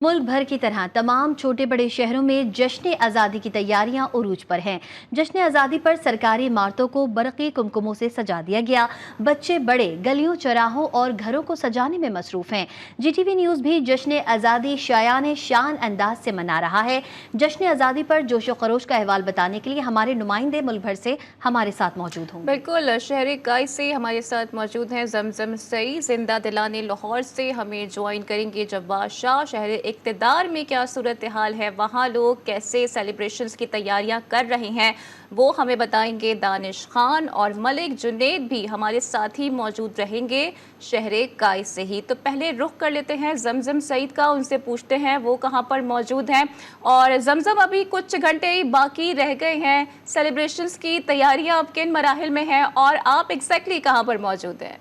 मुल्क भर की तरह तमाम छोटे बड़े शहरों में जश्न आज़ादी की तैयारियां उरूज पर हैं। जश्न आज़ादी पर सरकारी इमारतों को बरक़ी कुमकुमों से सजा दिया गया। बच्चे बड़े गलियों चौराहों और घरों को सजाने में मसरूफ हैं। GTV न्यूज़ भी जश्न आज़ादी शायान शान अंदाज से मना रहा है। जश्न आज़ादी पर जोशो खरोश का अहवाल बताने के लिए हमारे नुमाइंदे मुल्क भर से हमारे साथ मौजूद होंगे। बिल्कुल, शहर गाय से हमारे साथ मौजूद हैं जमजम सईद। जिंदा दिलाने लाहौर से हमें ज्वाइन करेंगे जब्बार शाह। शहर इक़्तिदार में क्या सूरत हाल है, वहाँ लोग कैसे सेलिब्रेशंस की तैयारियां कर रहे हैं, वो हमें बताएंगे दानिश खान। और मलिक जुनैद भी हमारे साथ ही मौजूद रहेंगे शहर गाय से ही। तो पहले रुख कर लेते हैं जमजम सईद का, उनसे पूछते हैं वो कहाँ पर मौजूद हैं। और जमजम, अभी कुछ घंटे ही बाकी रह गए हैं, सेलिब्रेशंस की तैयारियां अब किन मराहिल में हैं और आप एग्जैक्टली कहाँ पर मौजूद हैं?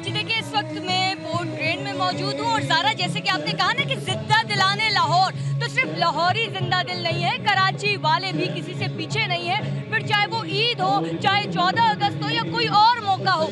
देखिए, इस वक्त मैं पोर्ट ट्रेन में मौजूद हूँ और ज़ारा, जैसे कि आपने कहा ना कि जिंदा दिलाने लाहौर, तो सिर्फ लाहौर ही जिंदा दिल नहीं है, कराची वाले भी किसी से पीछे नहीं है। फिर चाहे वो ईद हो, चाहे 14 अगस्त हो या कोई और मौका हो,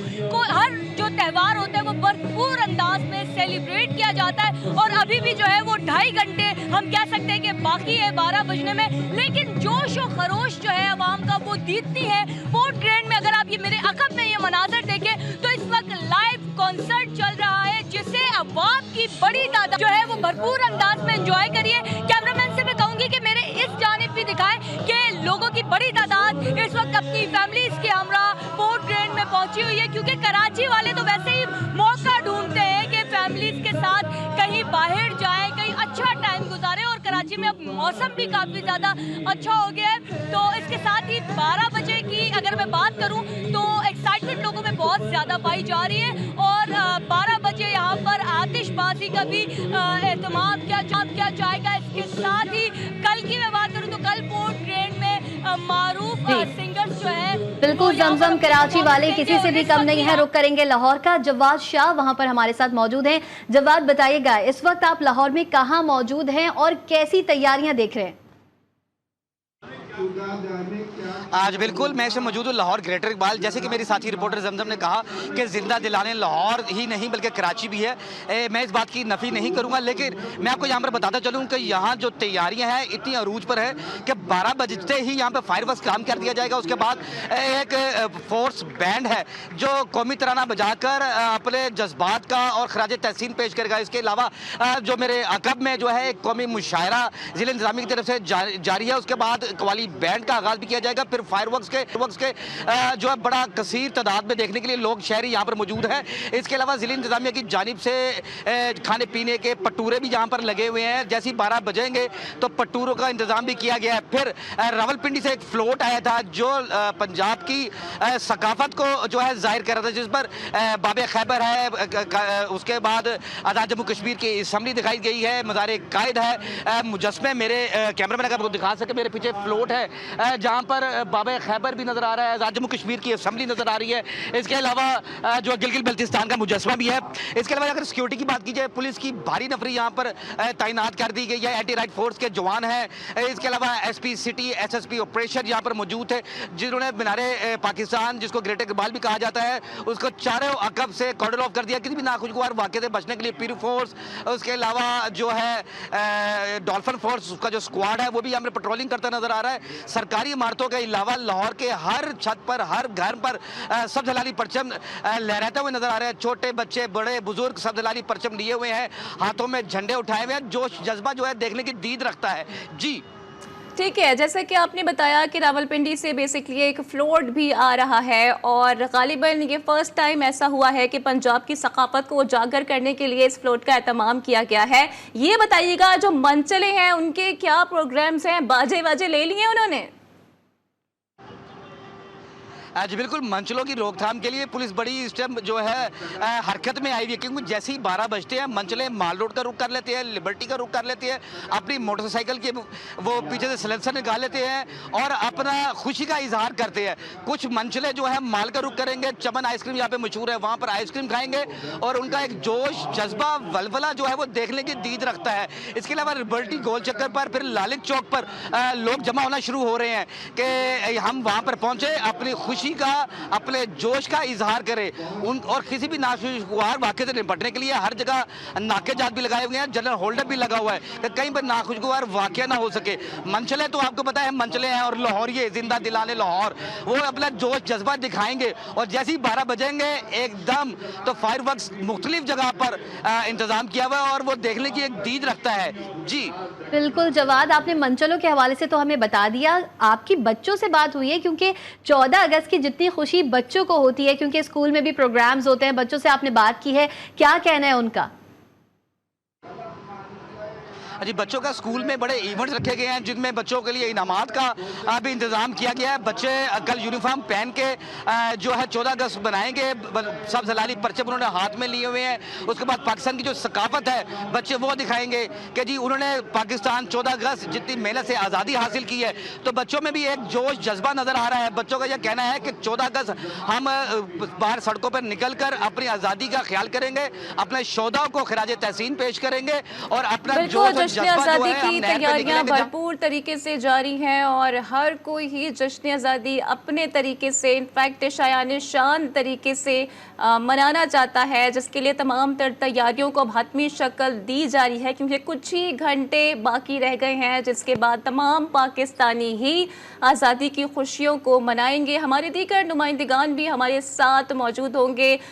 हर जो त्यौहार होता है वो भरपूर अंदाज में सेलिब्रेट किया जाता है। और अभी भी जो है वो 2.5 घंटे हम कह सकते हैं कि बाकी है 12 बजने में, लेकिन जोश और खरोश जो है अवाम का वो दीदती है। पोर्ट ट्रेन में अगर आप ये मेरे अकब में ये मनाजर देखें तो इस वक्त लाइव कॉन्सर्ट चल रहा है, जिसे अवाम की बड़ी तादाद जो है वो भरपूर अंदाज में एंजॉय करिए। कैमरामैन से मैं कहूंगी कि मेरे इस जानिब भी दिखाएं कि लोगों की बड़ी तादाद इस वक्त अपनी फैमिलीज के हमरा पोर्ट ट्रेन में पहुंची हुई है, क्योंकि कराची वाले तो वैसे ही मौका ढूंढते हैं कि फैमिलीज के साथ कहीं बाहर जाए, कहीं अच्छा टाइम गुजारे। और कराची में अब मौसम भी काफ़ी ज़्यादा अच्छा हो गया है। तो इसके साथ ही 12 बजे की अगर मैं बात करूं तो एक्साइटमेंट लोगों में बहुत ज़्यादा पाई जा रही है। और 12 बजे यहाँ पर आतिशबाजी का भी एहतमाम किया जाएगा। इसके साथ ही कल की मैं बात करूँ तो कल पोर्ट ट्रेन में मारूफ सिंगर्स जो है, बिल्कुल जमजम, कराची वाले किसी से भी कम नहीं है। रुक करेंगे लाहौर का। जवाद शाह वहां पर हमारे साथ मौजूद हैं। जवाद, बताइएगा इस वक्त आप लाहौर में कहां मौजूद हैं और कैसी तैयारियां देख रहे हैं? आज बिल्कुल मैं इसे मौजूद हूँ लाहौर ग्रेटर इकबाल। जैसे कि मेरी साथी रिपोर्टर जमजम ने कहा कि जिंदा दिलाने लाहौर ही नहीं बल्कि कराची भी है। मैं इस बात की नफ़ी नहीं करूँगा, लेकिन मैं आपको यहाँ पर बताता चलूँ कि यहाँ जो तैयारियाँ हैं इतनी अरूज पर है कि 12 बजते ही यहाँ पर फायरवर्क्स काम कर दिया जाएगा। उसके बाद एक फोर्स बैंड है जो कौमी तराना बजाकर अपने जज्बात का और खराज तहसीन पेश करेगा। इसके अलावा जो मेरे अकब में जो है एक कौमी मुशायरा ज़िला इंतज़ामिया की तरफ से जारी है। उसके बाद कवाली बैंड का आगाज़ भी किया जाएगा। फिर फायरवर्क्स के जो है बड़ा कसीर तादाद में देखने के लिए लोग शहरी यहाँ पर मौजूद हैं। इसके अलावा ज़िला इंतज़ामिया की जानिब से खाने पीने के पटूरे भी यहाँ पर लगे हुए हैं। जैसे ही 12 बजेंगे तो पटूरों का इंतज़ाम भी किया गया है। फिर रावलपिंडी से एक फ्लोट आया था जो पंजाब की सकाफत को जो है जाहिर कर रहा था, जिस पर बाबे खैबर है। उसके बाद आज़ाद जम्मू कश्मीर की असम्बली दिखाई गई है, मज़ार कायद है, मुजस्मे। मेरे कैमरामैन अगर आपको दिखा सके, मेरे पीछे फ्लोट है जहाँ पर बाबे खैबर भी नजर आ रहा है, आज़ाद जम्मू कश्मीर की असम्बली नजर आ रही है। इसके अलावा जो गिलगित बल्तिस्तान का मुजस्मा भी है। इसके अलावा अगर सिक्योरिटी की बात की जाए, पुलिस की भारी नफरी यहाँ पर तैनात कर दी गई है। एंटी राइट फोर्स के जवान हैं। इसके अलावा SP सिटी SSP ऑपरेशन यहाँ पर मौजूद थे, जिन्होंने मीनारे पाकिस्तान, जिसको ग्रेटर इकबाल भी कहा जाता है, उसको चारों अकब से कॉर्डन ऑफ कर दिया किसी भी नाखुशगवार वाक़े से बचने के लिए। पीरू फोर्स, उसके अलावा जो है डॉल्फिन फोर्स, उसका जो स्क्वाड है वो भी यहाँ पर पेट्रोलिंग करता नजर आ रहा है। सरकारी इमारतों के अलावा लाहौर के हर छत पर, हर घर पर सब दलाली परचम लहराते हुए नजर आ रहे हैं। छोटे बच्चे, बड़े बुजुर्ग सब दलाली परचम लिए हुए हैं, हाथों में झंडे उठाए हुए हैं। जोश जज्बा जो है देखने की दीद रखता है। जी ठीक है, जैसा कि आपने बताया कि रावलपिंडी से बेसिकली एक फ्लोट भी आ रहा है और गालिबन ये फर्स्ट टाइम ऐसा हुआ है कि पंजाब की सकाफत को उजागर करने के लिए इस फ्लोट का एहतमाम किया गया है। ये बताइएगा जो मंचले हैं उनके क्या प्रोग्राम्स हैं, बाजे वाजे ले लिए उन्होंने? जी बिल्कुल, मंचलों की रोकथाम के लिए पुलिस बड़ी इस टाइम जो है हरकत में आई हुई है, क्योंकि जैसे ही 12 बजते हैं मंचले माल रोड का रुख कर लेते हैं, लिबर्टी का रुख कर लेते हैं, अपनी मोटरसाइकिल के वो पीछे से सिलेंसर निकाल लेते हैं और अपना खुशी का इजहार करते हैं। कुछ मंचले जो है माल का रुख करेंगे, चमन आइसक्रीम यहाँ पे मशहूर है, वहाँ पर आइसक्रीम खाएंगे और उनका एक जोश जज्बा वलवला जो है वो देखने की दीद रखता है। इसके अलावा लिबर्टी गोल चक्कर पर, फिर लालिक चौक पर लोग जमा होना शुरू हो रहे हैं कि हम वहाँ पर पहुँचे, अपनी खुशी खुशी का, अपने जोश का इजहार करें। और किसी भी नाखुशगवार वाक़े से निपटने के लिए हर जगह नाकेजात भी लगाए हुए हैं, जनरल होल्डअप भी लगा हुआ है कि कहीं पर नाखुशगवार वाक़या ना हो सके। मनचले तो आपको पता है मनचले हैं, और लाहौरिये जिंदा दिलाने लाहौर वो अपना जोश जज्बा दिखाएंगे, और जैसे ही 12 बजेंगे एकदम तो फायर वर्क्स मुख्तलिफ जगह पर इंतजाम किया हुआ है, और वो देखने की एक दीद रखता है। जी बिल्कुल जवाद, आपने मंचलों के हवाले से तो हमें बता दिया। आपकी बच्चों से बात हुई है, क्योंकि 14 अगस्त की जितनी खुशी बच्चों को होती है, क्योंकि स्कूल में भी प्रोग्राम्स होते हैं, बच्चों से आपने बात की है, क्या कहना है उनका? जी, बच्चों का स्कूल में बड़े इवेंट्स रखे गए हैं जिनमें बच्चों के लिए इनामात का भी इंतजाम किया गया है। बच्चे कल यूनिफॉर्म पहन के जो है 14 अगस्त बनाएंगे। सब जलाली पर्चे उन्होंने हाथ में लिए हुए हैं। उसके बाद पाकिस्तान की जो सकाफत है बच्चे वो दिखाएंगे कि जी उन्होंने पाकिस्तान 14 अगस्त जितनी मेहनत से आज़ादी हासिल की है। तो बच्चों में भी एक जोश जज्बा नज़र आ रहा है। बच्चों का यह कहना है कि 14 अगस्त हम बाहर सड़कों पर निकल कर अपनी आज़ादी का ख्याल करेंगे, अपने शोधाओं को खिराज तहसीन पेश करेंगे, और अपना जोश जश्न आज़ादी की तैयारियां भरपूर तरीके से जारी हैं, और हर कोई ही जश्न आज़ादी अपने तरीके से, इनफैक्ट शायान शान तरीके से मनाना चाहता है, जिसके लिए तमाम तर तैयारियों को अब हतमी शक्ल दी जा रही है, क्योंकि कुछ ही घंटे बाकी रह गए हैं जिसके बाद तमाम पाकिस्तानी ही आज़ादी की खुशियों को मनाएंगे। हमारे दीगर नुमाइंदगान भी हमारे साथ मौजूद होंगे।